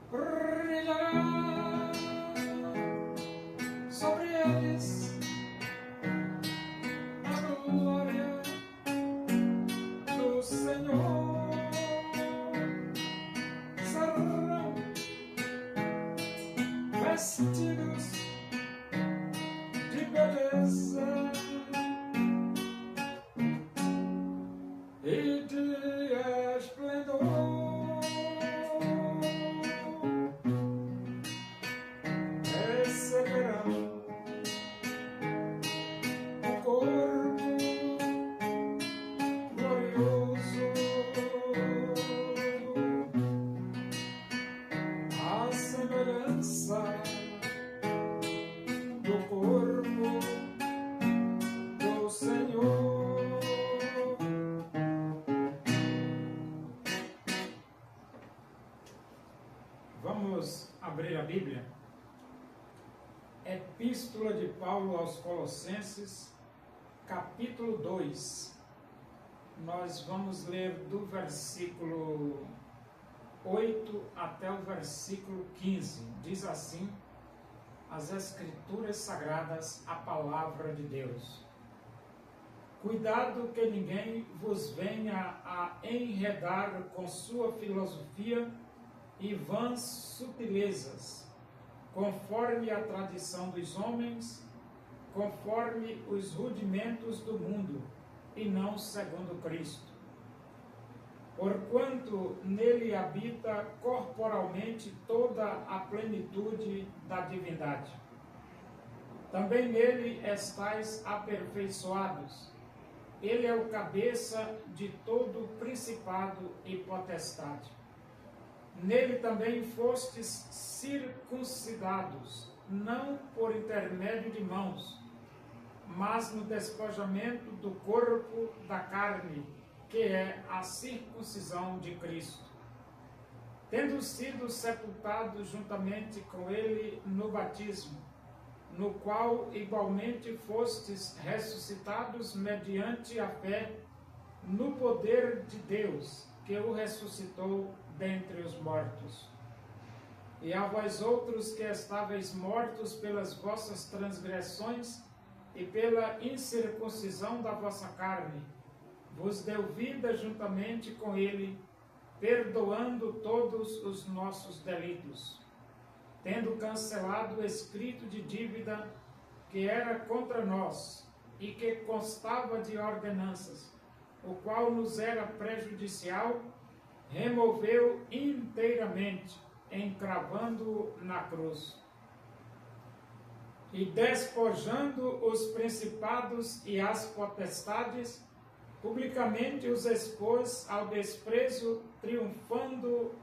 Brilhará sobre eles a glória do Senhor. Serão vestidos de beleza e de esplendor. Receberão o corpo glorioso, a semelhança do corpo do Senhor. Vamos abrir a Bíblia. Epístola de Paulo aos Colossenses, capítulo 2. Nós vamos ler do versículo 8 até o versículo 15. Diz assim as Escrituras Sagradas, a Palavra de Deus. Cuidado que ninguém vos venha a enredar com sua filosofia e vãs sutilezas, conforme a tradição dos homens, conforme os rudimentos do mundo, e não segundo Cristo. Porquanto nele habita corporalmente toda a plenitude da divindade. Também nele estais aperfeiçoados. Ele é o cabeça de todo principado e potestade. Nele também fostes circuncidados, não por intermédio de mãos, mas no despojamento do corpo da carne, que é a circuncisão de Cristo. Tendo sido sepultados juntamente com ele no batismo, no qual igualmente fostes ressuscitados mediante a fé no poder de Deus, que o ressuscitou dentre os mortos. E a vós outros que estáveis mortos pelas vossas transgressões e pela incircuncisão da vossa carne, vos deu vida juntamente com ele, perdoando todos os nossos delitos, tendo cancelado o escrito de dívida que era contra nós e que constava de ordenanças, o qual nos era prejudicial, removeu inteiramente, encravando-o na cruz. E despojando os principados e as potestades, publicamente os expôs ao desprezo, triunfando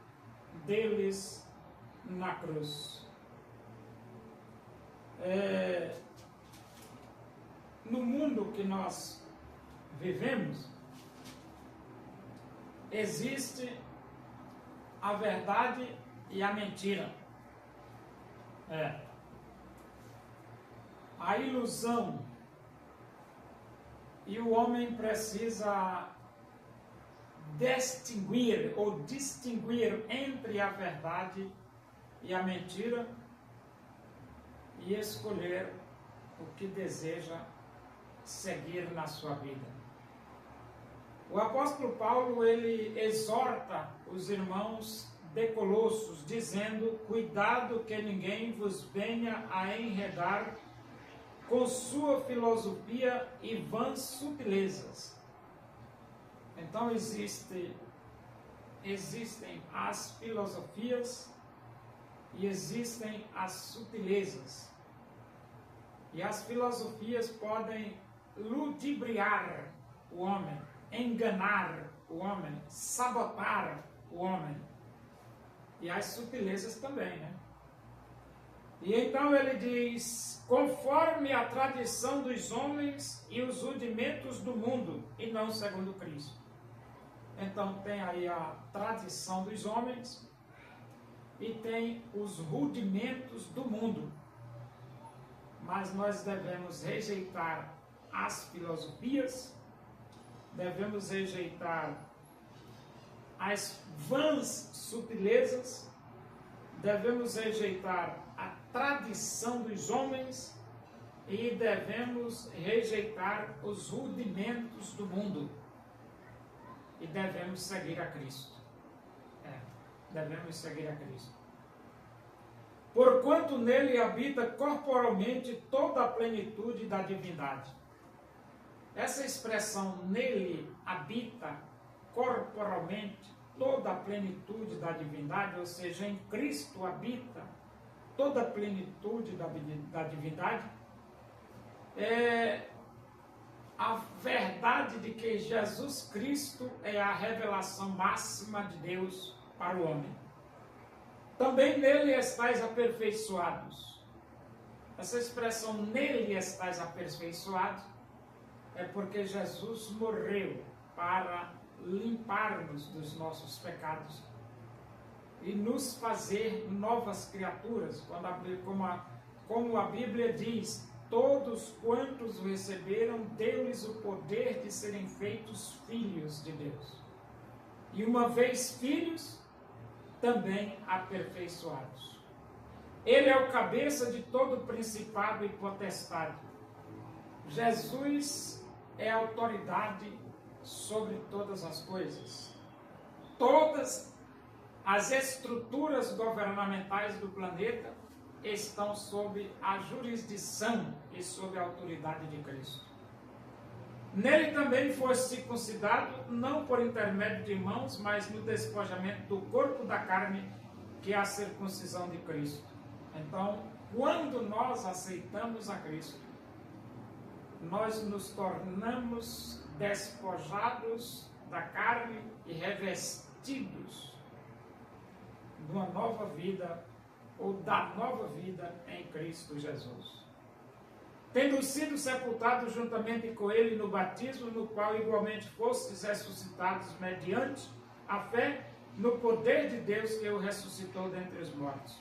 deles na cruz. No mundo que nós vivemos, existe a verdade e a mentira. A ilusão. E o homem precisa distinguir entre a verdade e a mentira e escolher o que deseja seguir na sua vida. O apóstolo Paulo, ele exorta os irmãos de Colossos, dizendo: cuidado que ninguém vos venha a enredar com sua filosofia e vãs sutilezas. Então existem as filosofias e existem as sutilezas. E as filosofias podem ludibriar o homem, enganar o homem, sabotar o homem. E as sutilezas também, né? E então ele diz: conforme a tradição dos homens e os rudimentos do mundo, e não segundo Cristo. Então tem aí a tradição dos homens e tem os rudimentos do mundo. Mas nós devemos rejeitar as filosofias, devemos rejeitar as vãs sutilezas, devemos rejeitar a tradição dos homens e devemos rejeitar os rudimentos do mundo. E devemos seguir a Cristo. Devemos seguir a Cristo. Porquanto nele habita corporalmente toda a plenitude da divindade. Essa expressão, nele habita corporalmente toda a plenitude da divindade, ou seja, em Cristo habita toda a plenitude da divindade, é a verdade de que Jesus Cristo é a revelação máxima de Deus para o homem. Também nele estáis aperfeiçoados. Essa expressão, nele estáis aperfeiçoados, é porque Jesus morreu para limpar-nos dos nossos pecados e nos fazer novas criaturas, como a Bíblia diz, todos quantos o receberam, deu-lhes o poder de serem feitos filhos de Deus. E uma vez filhos, também aperfeiçoados. Ele é o cabeça de todo principado e potestade. Jesus é a autoridade sobre todas as coisas. Todas as estruturas governamentais do planeta estão sob a jurisdição e sob a autoridade de Cristo. Nele também foi circuncidado, não por intermédio de mãos, mas no despojamento do corpo da carne, que é a circuncisão de Cristo. Então, quando nós aceitamos a Cristo, nós nos tornamos despojados da carne e revestidos de uma nova vida, ou da nova vida em Cristo Jesus. Tendo sido sepultados juntamente com ele no batismo, no qual igualmente fostes ressuscitados mediante a fé no poder de Deus que o ressuscitou dentre os mortos.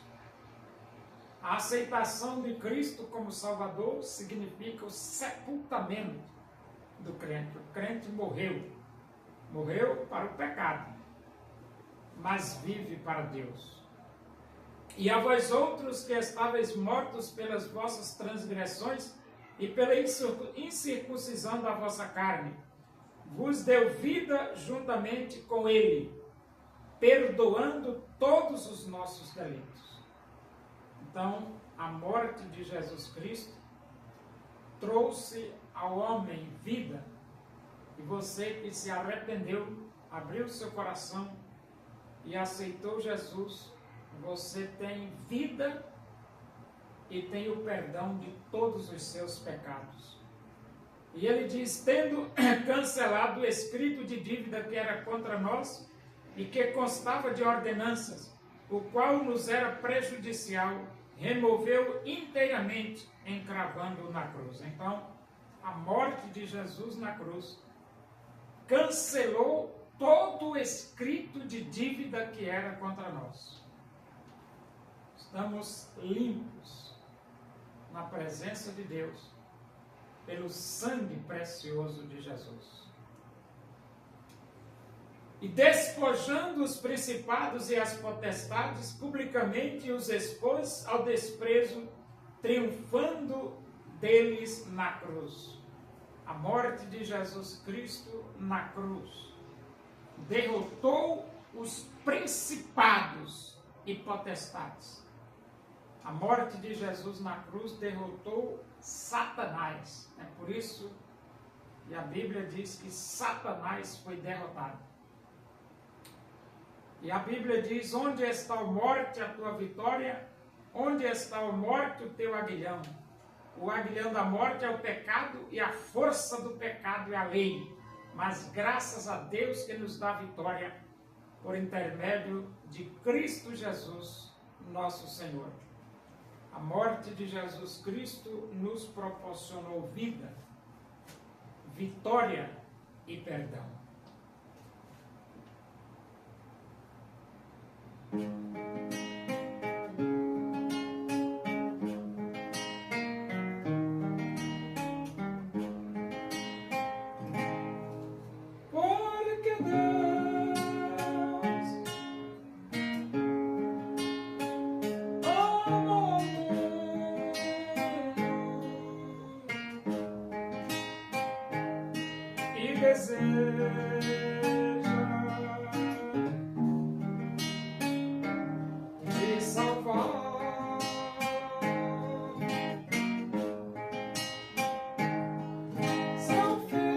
A aceitação de Cristo como Salvador significa o sepultamento do crente. O crente morreu para o pecado, mas vive para Deus. E a vós outros que estáveis mortos pelas vossas transgressões e pela incircuncisão da vossa carne, vos deu vida juntamente com ele, perdoando todos os nossos delitos. Então, a morte de Jesus Cristo trouxe ao homem vida, e você que se arrependeu, abriu seu coração e aceitou Jesus, você tem vida e tem o perdão de todos os seus pecados. E ele diz, tendo cancelado o escrito de dívida que era contra nós e que constava de ordenanças, o qual nos era prejudicial, removeu inteiramente, encravando-o na cruz. Então, a morte de Jesus na cruz cancelou todo o escrito de dívida que era contra nós. Estamos limpos na presença de Deus pelo sangue precioso de Jesus. E despojando os principados e as potestades, publicamente os expôs ao desprezo, triunfando deles na cruz. A morte de Jesus Cristo na cruz derrotou os principados e potestades. A morte de Jesus na cruz derrotou Satanás. É por isso que a Bíblia diz que Satanás foi derrotado. E a Bíblia diz, onde está a morte, a tua vitória? Onde está a morte, o teu aguilhão? O aguilhão da morte é o pecado e a força do pecado é a lei. Mas graças a Deus que nos dá vitória por intermédio de Cristo Jesus, nosso Senhor. A morte de Jesus Cristo nos proporcionou vida, vitória e perdão. deseja te salvar. Seu filho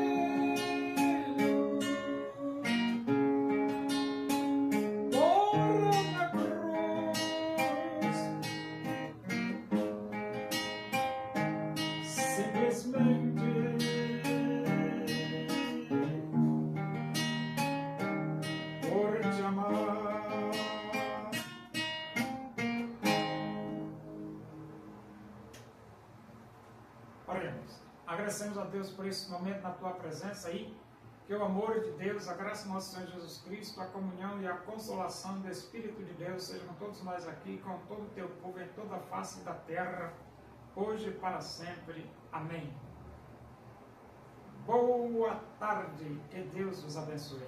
morreu na cruz, simplesmente por te amar. Oremos. Agradecemos a Deus por esse momento na tua presença aí. Que o amor de Deus, a graça do nosso Senhor Jesus Cristo, a comunhão e a consolação do Espírito de Deus sejam com todos nós aqui, com todo o teu povo em toda a face da terra, hoje e para sempre. Amém. Boa tarde, que Deus vos abençoe.